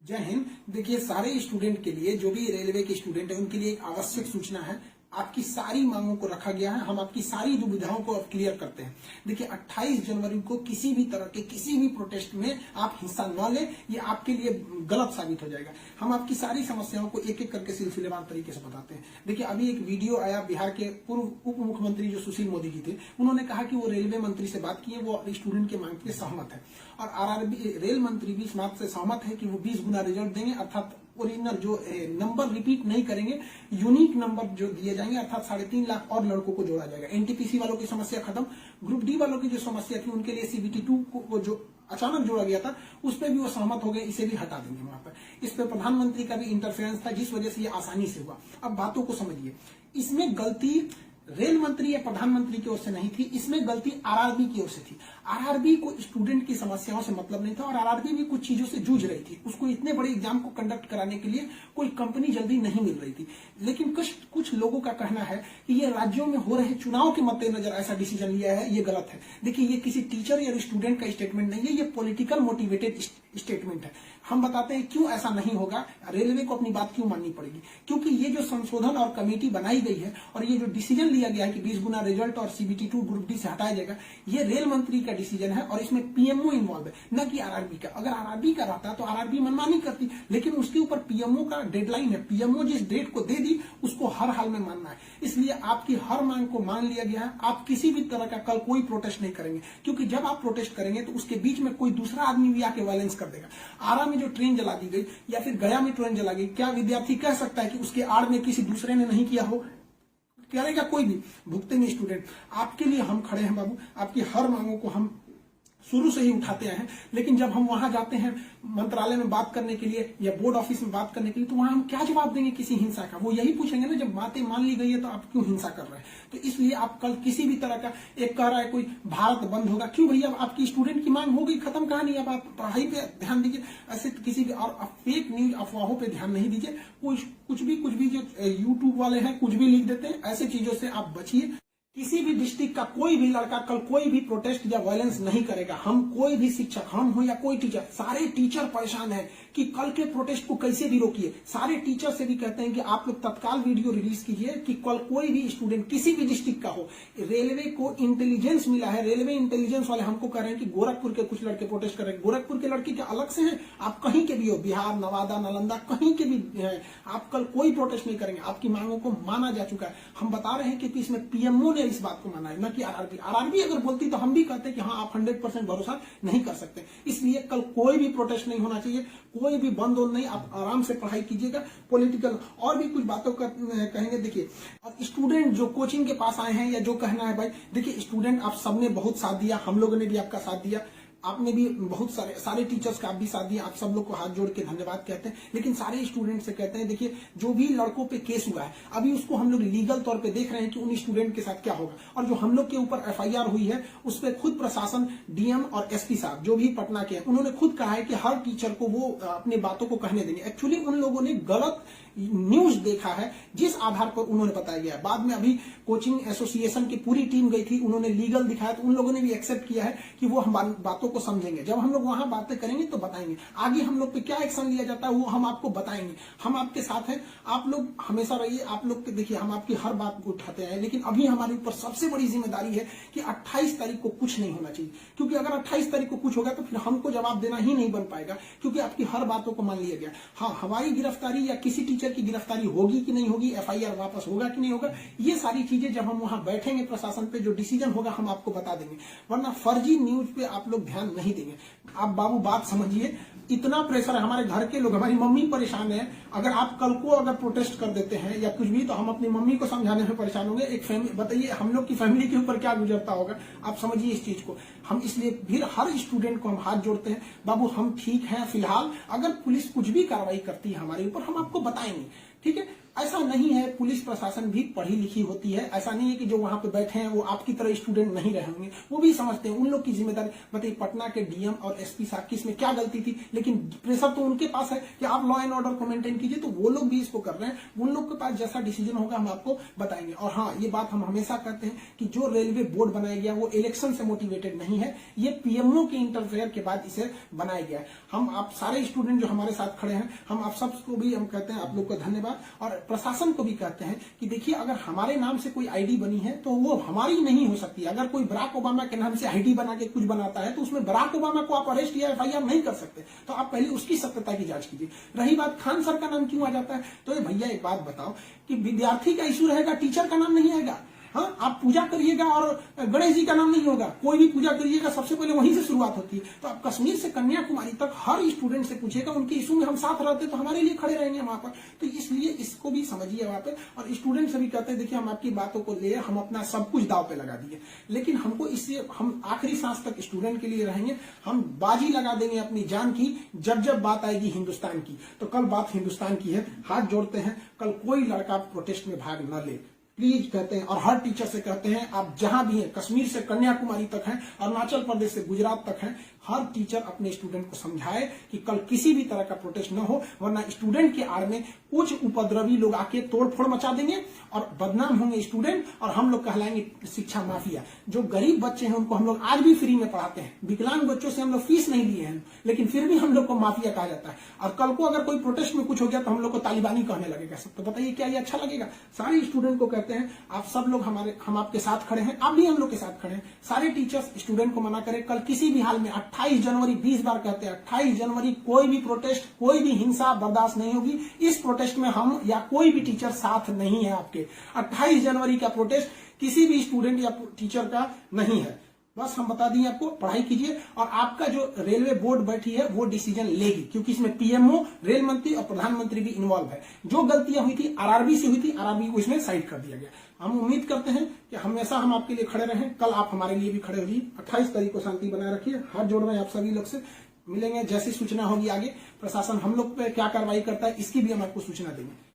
जय हिंद। देखिए, सारे स्टूडेंट के लिए, जो भी रेलवे के स्टूडेंट है, उनके लिए एक आवश्यक सूचना है। आपकी सारी मांगों को रखा गया है। हम आपकी सारी दुविधाओं को अब क्लियर करते हैं। देखिए, 28 जनवरी को किसी भी तरह के किसी भी प्रोटेस्ट में आप हिस्सा न लें, ये आपके लिए गलत साबित हो जाएगा। हम आपकी सारी समस्याओं को एक एक करके सिलसिलेवार तरीके से बताते हैं। देखिए, अभी एक वीडियो आया, बिहार के पूर्व उप मुख्यमंत्री जो सुशील मोदी जी थे, उन्होंने कहा कि वो रेलवे मंत्री से बात किए, वो स्टूडेंट के मांग के सहमत है। और आरआरबी रेल मंत्री भी इस बात से सहमत है कि वो 20 गुना रिजल्ट देंगे, अर्थात ओरिजिनल जो नंबर रिपीट नहीं करेंगे, यूनिक नंबर जो दिए जाएंगे, अर्थात 3.5 लाख और लड़कों को जोड़ा जाएगा। एनटीपीसी वालों की समस्या खत्म। ग्रुप डी वालों की जो समस्या थी, उनके लिए CBT 2 को जो अचानक जोड़ा गया था, उस पर भी वो सहमत हो गए, इसे भी हटा देंगे वहां पर। इस पर प्रधानमंत्री का भी इंटरफेरेंस था, जिस वजह से ये आसानी से हुआ। अब बातों को समझिए, इसमें गलती रेल मंत्री या प्रधानमंत्री की ओर से नहीं थी, इसमें गलती आरआरबी की ओर से थी। आरआरबी को स्टूडेंट की समस्याओं से मतलब नहीं था, और आरआरबी भी कुछ चीजों से जूझ रही थी। उसको इतने बड़े एग्जाम को कंडक्ट कराने के लिए कोई कंपनी जल्दी नहीं मिल रही थी। लेकिन कुछ लोगों का कहना है कि ये राज्यों में हो रहे चुनाव के मद्देनजर ऐसा डिसीजन लिया है, ये गलत है। देखिए, ये किसी टीचर या स्टूडेंट का स्टेटमेंट नहीं है, ये पॉलिटिकल मोटिवेटेड स्टेटमेंट है। हम बताते हैं क्यों ऐसा नहीं होगा, रेलवे को अपनी बात क्यों माननी पड़ेगी। क्योंकि ये जो संशोधन और कमेटी बनाई गई है, और ये जो डिसीजन लिया गया है कि 20 गुना रिजल्ट और CBT 2 ग्रुप डी से हटाया जाएगा, ये रेल मंत्री का डिसीजन है, और इसमें PMO इन्वॉल्व है, न कि आरआरबी का। अगर आरआरबी का रहता तो आरआरबी मनमानी करती, लेकिन उसके ऊपर PMO का डेडलाइन है। PMO जिस डेट को दे दी, उसको हर हाल में मानना है। इसलिए आपकी हर मांग को मान लिया गया है। आप किसी भी तरह का कल कोई प्रोटेस्ट नहीं करेंगे, क्योंकि जब आप प्रोटेस्ट करेंगे तो उसके बीच में कोई दूसरा आदमी भी आके वायलेंस कर देगा। आरा में जो ट्रेन जला दी गई, या फिर गया में ट्रेन जला गई, क्या विद्यार्थी कह सकता है कि उसके आड़ में किसी दूसरे ने नहीं किया हो? करेगा कोई भी, भुगतेंगे स्टूडेंट। आपके लिए हम खड़े हैं बाबू। आपकी हर मांगों को हम शुरू से ही उठाते हैं। लेकिन जब हम वहां जाते हैं मंत्रालय में बात करने के लिए या बोर्ड ऑफिस में बात करने के लिए, तो वहां हम क्या जवाब देंगे किसी हिंसा का? वो यही पूछेंगे ना, जब बातें मान ली गई है तो आप क्यों हिंसा कर रहे हैं? तो इसलिए आप कल किसी भी तरह का, एक कह रहा है कोई भारत बंद होगा, क्यों भैया? आपकी स्टूडेंट की मांग हो गई, खत्म कहानी। अब आप पढ़ाई पे ध्यान दीजिए, ऐसे किसी भी और फेक न्यूज अफवाहों पे ध्यान नहीं दीजिए। कुछ भी जो यूट्यूब वाले हैं कुछ भी लिख देते हैं, ऐसे चीजों से आप बचिए। किसी भी डिस्ट्रिक्ट का कोई भी लड़का कल कोई भी प्रोटेस्ट या वायलेंस नहीं करेगा। हम कोई भी शिक्षक, हम हो या कोई टीचर, सारे टीचर परेशान हैं कि कल के प्रोटेस्ट को कैसे भी रोकिए। सारे टीचर से भी कहते हैं कि आप लोग तत्काल वीडियो रिलीज कीजिए कि कल कोई भी स्टूडेंट किसी भी डिस्ट्रिक्ट का हो। रेलवे को इंटेलिजेंस मिला है, रेलवे इंटेलिजेंस वाले हमको कह रहे हैं कि गोरखपुर के कुछ लड़के प्रोटेस्ट कर रहे हैं। गोरखपुर के लड़के क्या अलग से हैं? आप कहीं के भी हो, बिहार, नवादा, नालंदा, कहीं के भी हैं, आप कल कोई प्रोटेस्ट नहीं करेंगे। आपकी मांगों को माना जा चुका है। हम बता रहे हैं कि इसमें PMO ने इस बात को माना है, न कि आरआरबी। आरआरबी अगर बोलती तो हम भी कहते कि हाँ, आप 100% भरोसा नहीं कर सकते। इसलिए कल कोई भी प्रोटेस्ट नहीं होना चाहिए, कोई भी बंद नहीं। आप आराम से पढ़ाई कीजिएगा। पॉलिटिकल और भी कुछ बातों का कहेंगे। देखिए, और स्टूडेंट जो कोचिंग के पास आए हैं, या जो कहना है भाई, देखिए स्टूडेंट आप सबने बहुत साथ दिया, हम लोगों ने भी आपका साथ दिया, आपने भी बहुत सारे टीचर्स का आप भी साथ दिया। आप सब लोग को हाथ जोड़ के धन्यवाद कहते हैं। लेकिन सारे स्टूडेंट से कहते हैं, देखिए जो भी लड़कों पे केस हुआ है, अभी उसको हम लोग लीगल तौर पे देख रहे हैं कि उन स्टूडेंट के साथ क्या होगा। और जो हम लोग के ऊपर FIR हुई है, उस पर खुद प्रशासन, DM और SP साहब जो भी पटना के हैं, उन्होंने खुद कहा है कि हर टीचर को वो अपनी बातों को कहने देंगे। एक्चुअली उन लोगों ने गलत न्यूज देखा है, जिस आधार पर उन्होंने बताया गया है। बाद में अभी कोचिंग एसोसिएशन की पूरी टीम गई थी, उन्होंने लीगल दिखाया, तो उन लोगों ने भी एक्सेप्ट किया है कि वो हम बातों को समझेंगे। जब हम लोग वहां बातें करेंगे तो बताएंगे। आगे हम लोग पे क्या एक्शन लिया जाता है वो हम आपको बताएंगे। हम आपके साथ हैं, आप लोग हमेशा रहिए। आप लोग देखिए, हम आपकी हर बात को उठाते हैं। लेकिन अभी हमारे ऊपर सबसे बड़ी जिम्मेदारी है कि 28 तारीख को कुछ नहीं होना चाहिए। क्योंकि अगर 28 तारीख को कुछ होगा तो फिर हमको जवाब देना ही नहीं बन पाएगा, क्योंकि आपकी हर बातों को मान लिया गया। हाँ, हमारी गिरफ्तारी या किसी टीचर की गिरफ्तारी होगी कि नहीं होगी, FIR वापस होगा कि नहीं होगा, ये सारी चीजें जब हम वहां बैठेंगे प्रशासन पे, जो डिसीजन होगा हम आपको बता देंगे। वरना फर्जी न्यूज पे आप लोग ध्यान नहीं देंगे। आप बाबू बात समझिए, इतना प्रेशर है। हमारे घर के लोग, हमारी मम्मी परेशान है। अगर आप कल को अगर प्रोटेस्ट कर देते हैं या कुछ भी, तो हम अपनी मम्मी को समझाने में परेशान होंगे। एक फैमिली, बताइए हम लोग की फैमिली के ऊपर क्या गुजरता होगा। आप समझिए इस चीज को। हम इसलिए फिर हर स्टूडेंट को हम हाथ जोड़ते हैं, बाबू हम ठीक हैं फिलहाल। अगर पुलिस कुछ भी कार्रवाई करती है हमारे ऊपर, हम आपको बताएंगे। ठीक है, ऐसा नहीं है। पुलिस प्रशासन भी पढ़ी लिखी होती है, ऐसा नहीं है कि जो वहां पे बैठे हैं वो आपकी तरह स्टूडेंट नहीं रहे होंगे, वो भी समझते हैं। उन लोग की जिम्मेदारी बताइए, पटना के डीएम और एसपी साहब की इसमें क्या गलती थी? लेकिन प्रेशर तो उनके पास है कि आप लॉ एंड ऑर्डर को मेंटेन कीजिए, तो वो लोग भी इसको कर रहे हैं। उन लोग के पास जैसा डिसीजन होगा हम आपको बताएंगे। और हाँ, ये बात हम हमेशा कहते हैं कि जो रेलवे बोर्ड बनाया गया वो इलेक्शन से मोटिवेटेड नहीं है, ये पीएमओ के इंटरफेयर के बाद इसे बनाया गया है। हम आप सारे स्टूडेंट जो हमारे साथ खड़े हैं, हम आप सबको भी हम कहते हैं आप लोग का धन्यवाद, और प्रशासन को भी कहते हैं कि देखिए, अगर हमारे नाम से कोई आईडी बनी है तो वो हमारी नहीं हो सकती। अगर कोई बराक ओबामा के नाम से आईडी बना के कुछ बनाता है तो उसमें बराक ओबामा को आप अरेस्ट या एफआईआर नहीं कर सकते, तो आप पहले उसकी सत्यता की जांच कीजिए। रही बात खान सर का नाम क्यों आ जाता है, तो ये भैया एक बात बताओ कि विद्यार्थी का इशू रहेगा, टीचर का नाम नहीं आएगा। हाँ, आप पूजा करिएगा और गणेश जी का नाम नहीं होगा, कोई भी पूजा करिएगा सबसे पहले वहीं से शुरुआत होती है। तो आप कश्मीर से कन्याकुमारी तक हर स्टूडेंट से पूछिएगा, उनके इशू में हम साथ रहते तो हमारे लिए खड़े रहेंगे वहां पर। तो इसलिए इसको भी समझिए वहां पर। और स्टूडेंट से भी कहते हैं, देखिए हम आपकी बातों को ले, हम अपना सब कुछ दाव पे लगा दिए, लेकिन हमको इससे हम आखिरी सांस तक स्टूडेंट के लिए रहेंगे। हम बाजी लगा देंगे अपनी जान की, जब जब बात आएगी हिंदुस्तान की। तो कल बात हिंदुस्तान की है, हाथ जोड़ते हैं, कल कोई लड़का प्रोटेस्ट में भाग न ले प्लीज, कहते हैं। और हर टीचर से कहते हैं, आप जहां भी हैं, कश्मीर से कन्याकुमारी तक हैं, अरुणाचल प्रदेश से गुजरात तक हैं, हर टीचर अपने स्टूडेंट को समझाए कि कल किसी भी तरह का प्रोटेस्ट न हो, वरना स्टूडेंट के आड़ में कुछ उपद्रवी लोग आके तोड़फोड़ मचा देंगे और बदनाम होंगे स्टूडेंट, और हम लोग कहलाएंगे शिक्षा माफिया। जो गरीब बच्चे हैं उनको हम लोग आज भी फ्री में पढ़ाते हैं, विकलांग बच्चों से हम लोग फीस नहीं लिए हैं, लेकिन फिर भी हम लोग को माफिया कहा जाता है। और कल को अगर कोई प्रोटेस्ट में कुछ हो गया तो हम लोग को तालिबानी कहने लगेगा सब। तो बताइए क्या ये अच्छा लगेगा? सारे स्टूडेंट को कहते हैं, आप सब लोग हम आपके साथ खड़े हैं, आप भी हम लोग के साथ खड़े हैं। सारे टीचर्स स्टूडेंट को मना करें, कल किसी भी हाल में 28 जनवरी 20 बार कहते हैं, 28 जनवरी कोई भी प्रोटेस्ट, कोई भी हिंसा बर्दाश्त नहीं होगी। इस प्रोटेस्ट में हम या कोई भी टीचर साथ नहीं है आपके। 28 जनवरी का प्रोटेस्ट किसी भी स्टूडेंट या टीचर का नहीं है। बस हम बता दिए आपको, पढ़ाई कीजिए, और आपका जो रेलवे बोर्ड बैठी है वो डिसीजन लेगी, क्योंकि इसमें पीएमओ, रेल मंत्री और प्रधानमंत्री भी इन्वॉल्व है। जो गलतियां हुई थी आरआरबी से हुई थी, आरआरबी को इसमें साइड कर दिया गया। हम उम्मीद करते हैं कि हमेशा हम आपके लिए खड़े रहें, कल आप हमारे लिए भी खड़े होइए। 28 तारीख को शांति बनाए रखिए। हाथ जोड़ रहे हैं आप सभी लोग से, मिलेंगे जैसी सूचना होगी आगे, प्रशासन हम लोग पे क्या कार्रवाई करता है इसकी भी हम आपको सूचना देंगे।